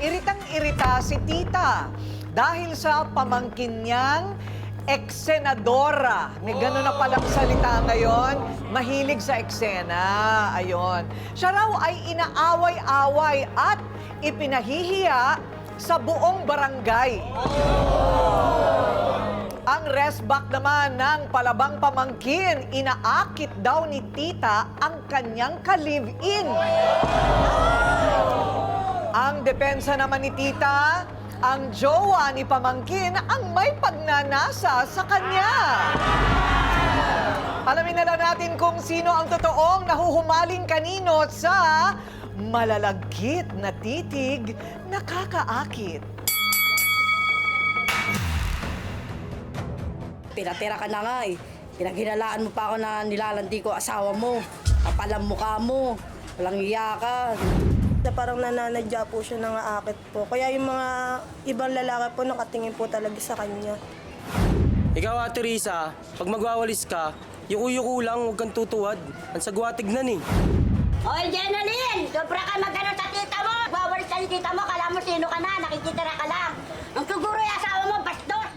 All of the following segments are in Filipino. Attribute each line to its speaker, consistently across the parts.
Speaker 1: Iritang-irita si tita dahil sa pamangkin niyang eksenadora. May gano'n na palang salita ngayon. Mahilig sa eksena. Ayon. Siya raw ay inaaway-away at ipinahihiya sa buong barangay. Ang resback naman ng palabang pamangkin, inaakit daw ni tita ang kanyang ka-live-in. Ang depensa naman ni tita, ang jowa ni pamangkin ang may pagnanasa sa kanya. Alamin na lang natin kung sino ang totoong nahuhumaling kanino sa malalagkit na titig nakakaakit.
Speaker 2: Pinatira ka na nga eh. Pinaghinalaan mo pa ako na nilalandi ko asawa mo. Kapalang mukha mo. Walang iya ka.
Speaker 3: Parang nananadya po siya ng aakit po. Kaya yung mga ibang lalaki po nakatingin po talaga sa kanya.
Speaker 4: Ikaw, Ate Risa, pag magwawalis ka, yuko-yuko lang, huwag kang tutuwad. Ang sagwa tignan eh.
Speaker 5: Hoy, Jeneline! Sobra ka magano sa tita mo! Bawalis ka yung tita mo, kala mo sino ka na, nakikitira ka lang. Ang siguro yung asawa mo, bastos!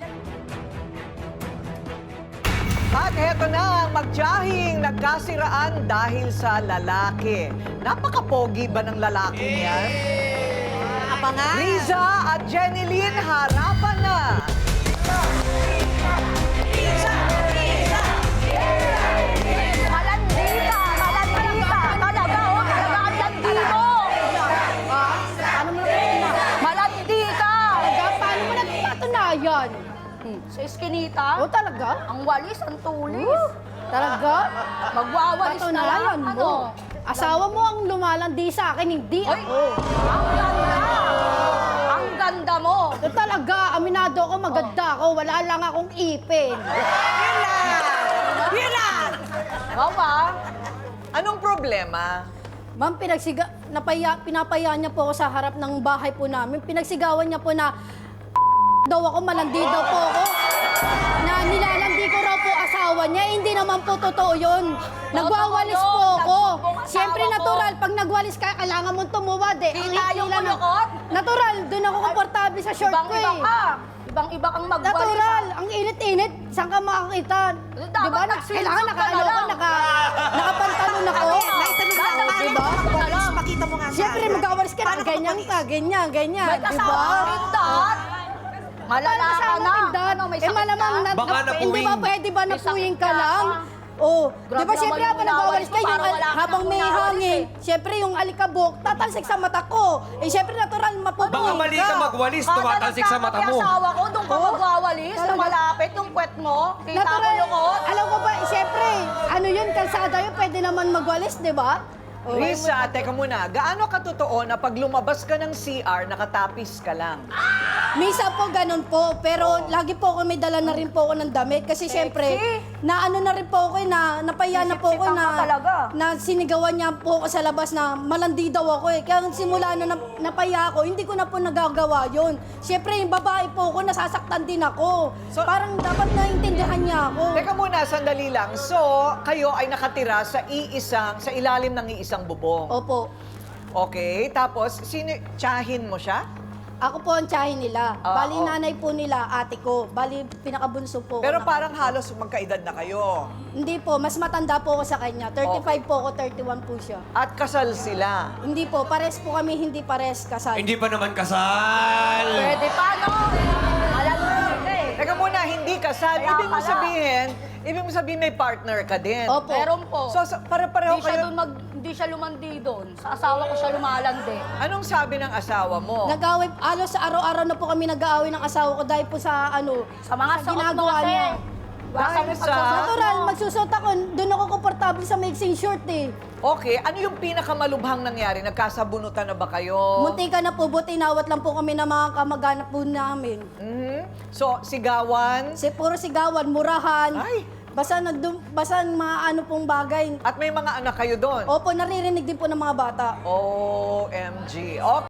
Speaker 1: At heto na ang magtiyahing nagkasiraan dahil sa lalaki. Napaka-pogi ba ng lalaki niyan? Riza at Jeneline, harapan na!
Speaker 5: Malandita! Malandita! Talaga, oh! Talaga ang landi mo!
Speaker 6: Paano mo na
Speaker 5: Malandita!
Speaker 6: talaga? Paano mo nagpatunayan?
Speaker 5: Sa iskinita,
Speaker 6: O talaga?
Speaker 5: ang walis, ang tulis.
Speaker 6: Talaga?
Speaker 5: Magwawalis na lang.
Speaker 6: Patunayan mo. Asawa mo ang lumalandi sa akin, hindi ako.
Speaker 5: Ang ganda! Ang ganda mo!
Speaker 6: Ito talaga, aminado ako, maganda ako, wala lang akong ipin.
Speaker 5: Mama,
Speaker 1: Anong problema?
Speaker 6: Ma'am, pinapaya niya po ako sa harap ng bahay po namin. Pinagsigawan niya po na daw ako, malandi daw po ako. Na nilalandi ko raw po asawa niya. Hindi naman po totoo yun. Nagwawalis po ako. Siyempre natural, pag nagwalis ka, kailangan mong tumuwad eh. Ang
Speaker 5: Kita yung
Speaker 6: hila na-
Speaker 5: kulukot?
Speaker 6: Natural, doon ako komportable sa short ko
Speaker 5: ibang-iba
Speaker 6: eh.
Speaker 5: ka. Ibang-iba kang magwalis.
Speaker 6: Natural, ang init-init. Saan ka makakita?
Speaker 5: Dapat
Speaker 6: Di ba?
Speaker 5: nag-swimsuit
Speaker 6: Kailangan
Speaker 5: ka na lang.
Speaker 6: nakapantalon ako. Di ba?
Speaker 3: Pakita mo nga
Speaker 6: Siyempre, magwawalis ka na. Ganyan ka, ganyan, ganyan.
Speaker 5: May
Speaker 6: Di
Speaker 5: kasama
Speaker 6: ba?
Speaker 5: kang pindot. Malala ka
Speaker 6: Kasama
Speaker 5: na.
Speaker 6: pindot.
Speaker 5: Ano, may
Speaker 6: Eh,
Speaker 5: sakit
Speaker 6: malamang
Speaker 5: ka?
Speaker 4: Baka
Speaker 6: hindi ba pwede ba
Speaker 5: May
Speaker 6: napuwing
Speaker 5: sakit
Speaker 6: ka
Speaker 5: ka
Speaker 6: lang?
Speaker 5: pa.
Speaker 6: Oh,
Speaker 5: Grabe
Speaker 6: di ba siyempre
Speaker 5: naman
Speaker 6: habang
Speaker 5: yung
Speaker 6: nagwawalis ka,
Speaker 5: unawalis mo,
Speaker 6: yung
Speaker 5: parang wala ka
Speaker 6: habang
Speaker 5: nang
Speaker 6: may
Speaker 5: unawalis
Speaker 6: hangin,
Speaker 5: eh.
Speaker 6: siyempre yung alikabok, tatalsik sa mata ko. Eh, siyempre natural, mapupuwing
Speaker 7: Baka mali ka magwalis, tumatalsik sa mata mo.
Speaker 5: asawa ko, doon ka
Speaker 6: Oh?
Speaker 5: magwawalis, na
Speaker 6: Talaga?
Speaker 5: malapit yung puwet mo. Kita ko
Speaker 6: Natural.
Speaker 5: lukot.
Speaker 6: Alam ko ba, siyempre, ano yun, kalsada yun, pwede naman magwalis, di ba? Oh.
Speaker 1: Risa, teka muna, gaano katotoo na pag lumabas ka ng CR, nakatapis ka lang?
Speaker 6: Misa po, ganun po. Pero lagi po ako may dala na rin po ako ng damit. Kasi siyempre, na ano na rin po ako, napaya na po ako
Speaker 5: Sisip-sipan ka talaga.
Speaker 6: na sinigawan niya po ako sa labas na malandi daw ako eh. Kaya simula na napaya ako, hindi ko na po nagagawa yun. Siyempre, yung babae po ako, nasasaktan din ako.
Speaker 1: So-
Speaker 6: Parang dapat naintindihan niya ako.
Speaker 1: Teka muna, sandali lang. So, kayo ay nakatira sa ilalim ng iisang bubong.
Speaker 6: Opo.
Speaker 1: Okay, tapos, tsahin mo siya?
Speaker 6: Ako po ang tiyahin nila.
Speaker 1: Oo.
Speaker 6: Bali, nanay po nila, ate ko. Bali, pinakabunso po
Speaker 1: Pero
Speaker 6: ako.
Speaker 1: parang halos magkaedad na kayo.
Speaker 6: Hindi po, mas matanda po ako sa kanya. 35 po ako, 31 po siya.
Speaker 1: At kasal sila.
Speaker 6: Hindi po, pares po kami, hindi pares kasal.
Speaker 7: Hindi pa naman kasal.
Speaker 5: Pwede pa, no? Alam mo yun eh.
Speaker 1: Teka muna, hindi kasal.
Speaker 5: Kaya
Speaker 1: Ibig mo
Speaker 5: pala.
Speaker 1: sabihin may partner ka din.
Speaker 6: Opo.
Speaker 5: Meron po.
Speaker 1: So, pare-pareho
Speaker 5: Hindi siya
Speaker 1: kayo.
Speaker 5: hindi siya lumandi doon. Sa asawa ko siya lumalandi.
Speaker 1: Anong sabi ng asawa mo?
Speaker 6: Nag-away, halos sa araw-araw na po kami nag-aaway ng asawa ko dahil po sa
Speaker 5: Sa mga suot mo
Speaker 6: ginagawa
Speaker 5: kasi.
Speaker 6: niya.
Speaker 1: Dahil sa-
Speaker 6: Natural, magsusot ako, doon ako komportable sa mixing short eh.
Speaker 1: Okay, ano yung pinakamalubhang nangyari? Nagkasabunutan na ba kayo?
Speaker 6: Munti ka na po, buti inawat lang po kami ng mga kamag-anak po namin.
Speaker 1: Mhm. So, sigawan.
Speaker 6: Puro sigawan, murahan.
Speaker 1: Ay.
Speaker 6: Basta mga ano pong bagay.
Speaker 1: At may mga anak kayo doon.
Speaker 6: Opo, naririnig din po ng mga bata.
Speaker 1: OMG. Okay.